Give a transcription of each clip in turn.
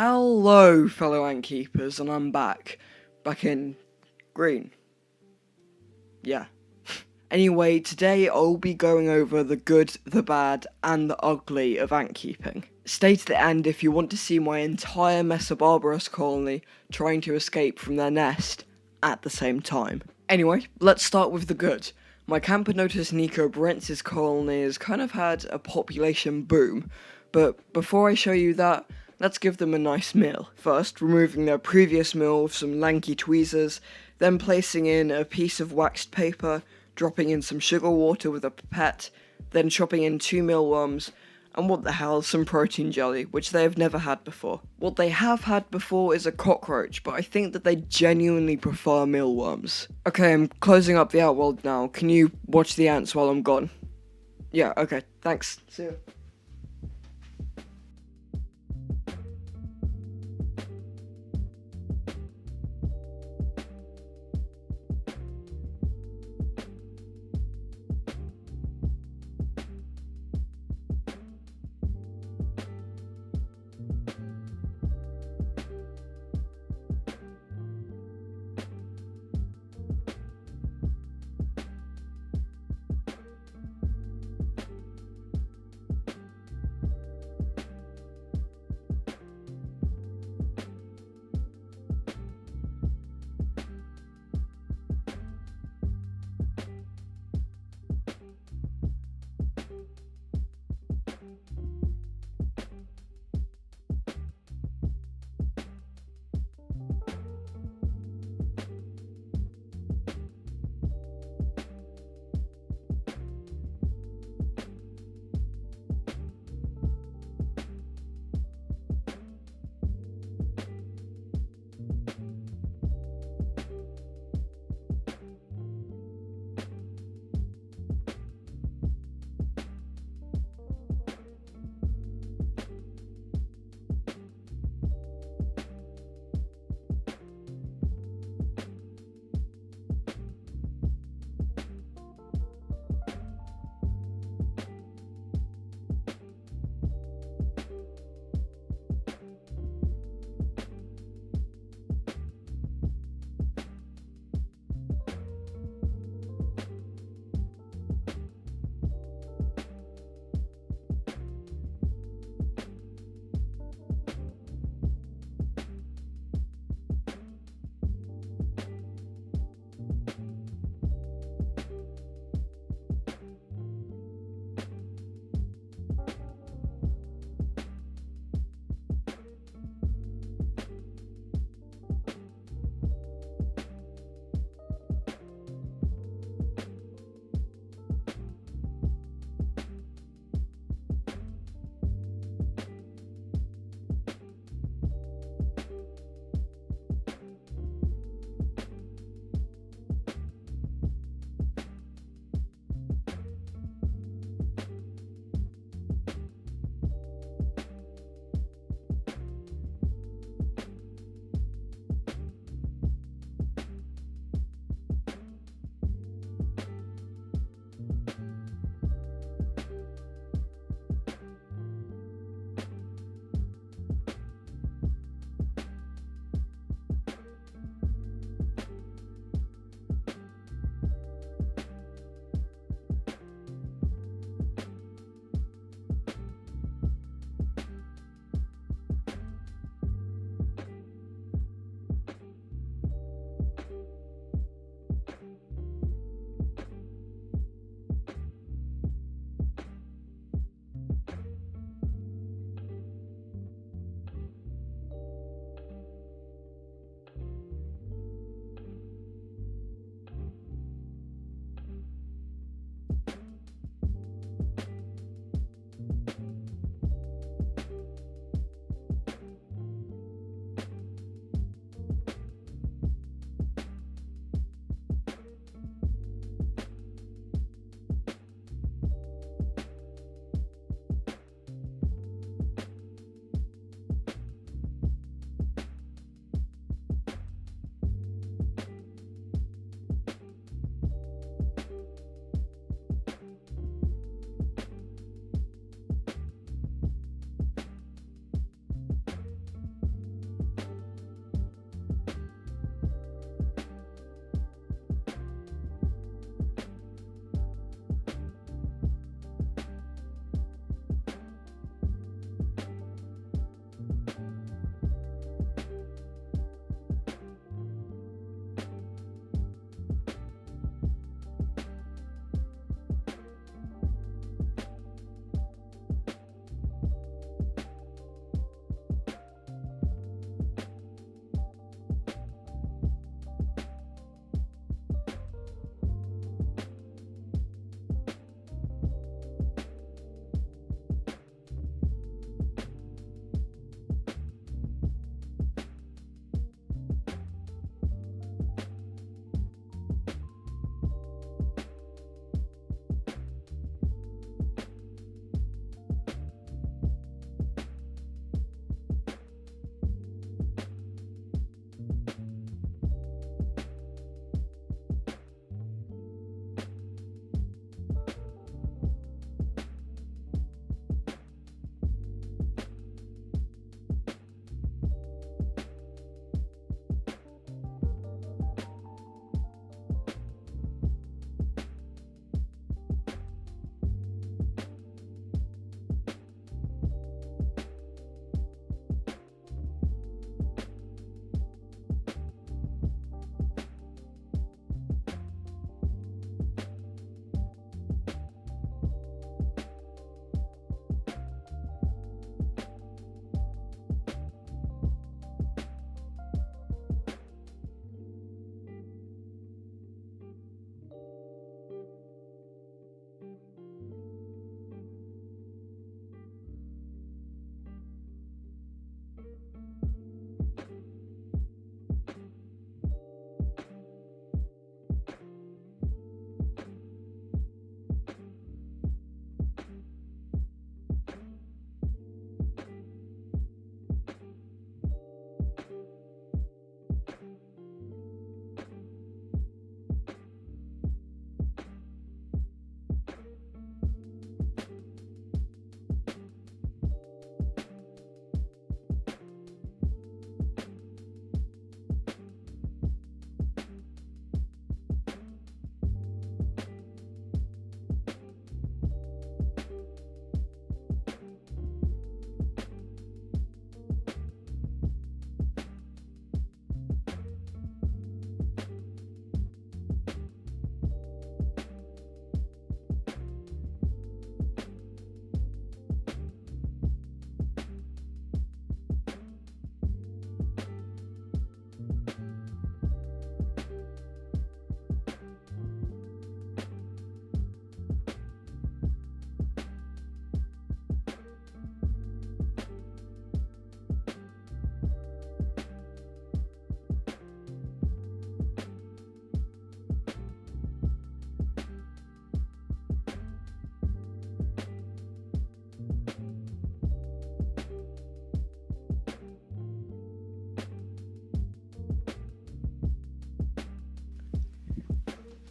Hello, fellow ant keepers, and I'm back in green. Yeah. Anyway, today I'll be going over the good, the bad, and the ugly of ant keeping. Stay to the end if you want to see my entire Messor colony trying to escape from their nest at the same time. Anyway, let's start with the good. My Camponotus Nicobarensis colony has kind of had a population boom, but before I show you that, let's give them a nice meal. First, removing their previous meal with some lanky tweezers, then placing in a piece of waxed paper, dropping in some sugar water with a pipette, then chopping in 2 mealworms, and what the hell, some protein jelly, which they have never had before. What they have had before is a cockroach, but I think that they genuinely prefer mealworms. Okay, I'm closing up the Outworld now. Can you watch the ants while I'm gone? Yeah, okay, thanks. See ya.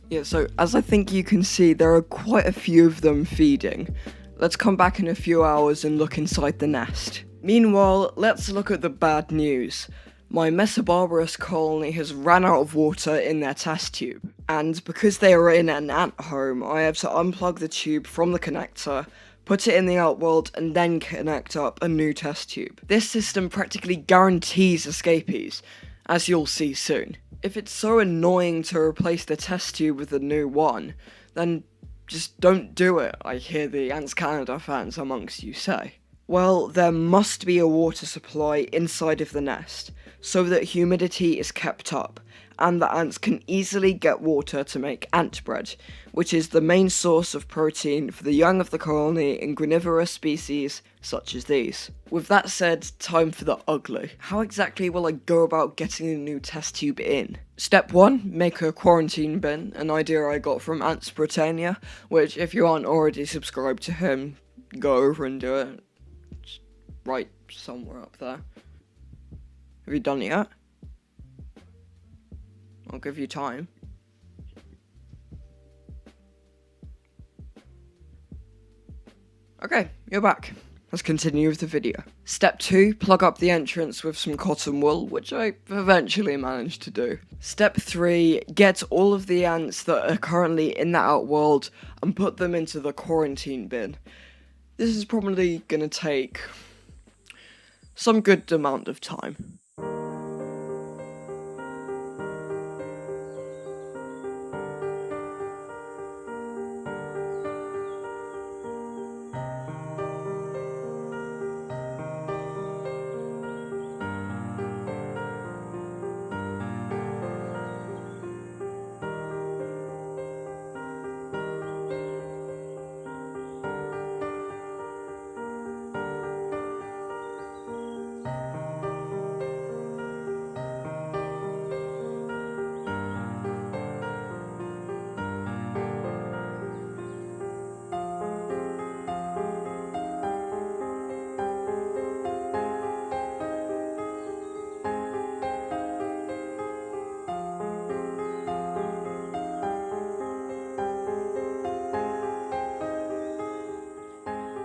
Yeah, so as I think you can see, there are quite a few of them feeding. Let's come back in a few hours and look inside the nest. Meanwhile, let's look at the bad news. My Nicobarensis colony has ran out of water in their test tube, and because they are in an ant home, I have to unplug the tube from the connector, put it in the Outworld, and then connect up a new test tube. This system practically guarantees escapees, as you'll see soon. If it's so annoying to replace the test tube with a new one, then just don't do it, I hear the Ants Canada fans amongst you say. Well, there must be a water supply inside of the nest, so that humidity is kept up, and the ants can easily get water to make ant bread, which is the main source of protein for the young of the colony in granivorous species such as these. With that said, time for the ugly. How exactly will I go about getting a new test tube in? Step 1, make a quarantine bin, an idea I got from Ants Britannia, which if you aren't already subscribed to him, go over and do it. It's right somewhere up there. Have you done it yet? I'll give you time. Okay, you're back. Let's continue with the video. Step 2, plug up the entrance with some cotton wool, which I eventually managed to do. Step 3, get all of the ants that are currently in the Outworld and put them into the quarantine bin. This is probably gonna take some good amount of time.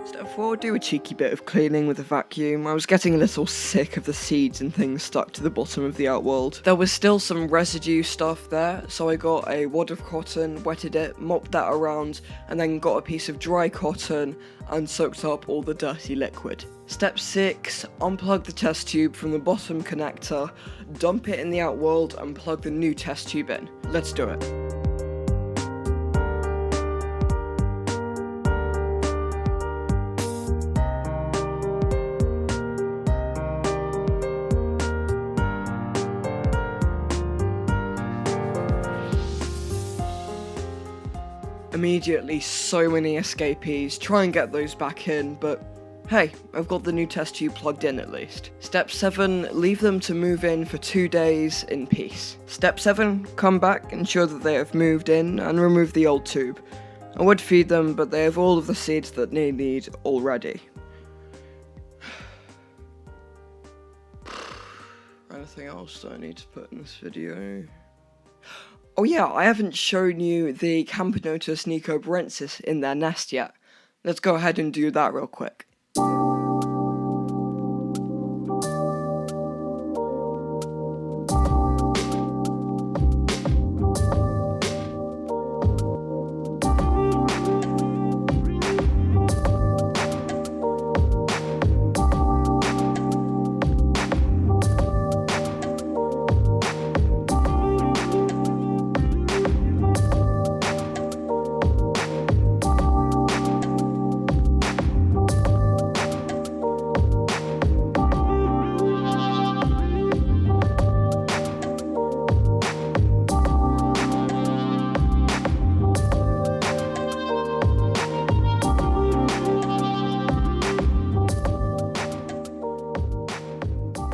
Step 4, do a cheeky bit of cleaning with a vacuum. I was getting a little sick of the seeds and things stuck to the bottom of the Outworld. There was still some residue stuff there, so I got a wad of cotton, wetted it, mopped that around, and then got a piece of dry cotton and soaked up all the dirty liquid. Step 6, unplug the test tube from the bottom connector, dump it in the Outworld and plug the new test tube in. Let's do it. Immediately, so many escapees. Try and get those back in, but hey, I've got the new test tube plugged in at least. Step 7, leave them to move in for 2 days in peace. Step 7, come back, ensure that they have moved in, and remove the old tube. I would feed them, but they have all of the seeds that they need already. Anything else that I need to put in this video? Oh yeah, I haven't shown you the Camponotus Nicobarensis in their nest yet. Let's go ahead and do that real quick.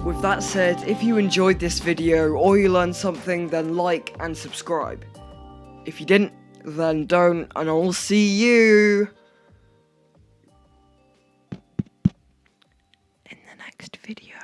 With that said, if you enjoyed this video or you learned something, then like and subscribe. If you didn't, then don't, and I'll see you in the next video.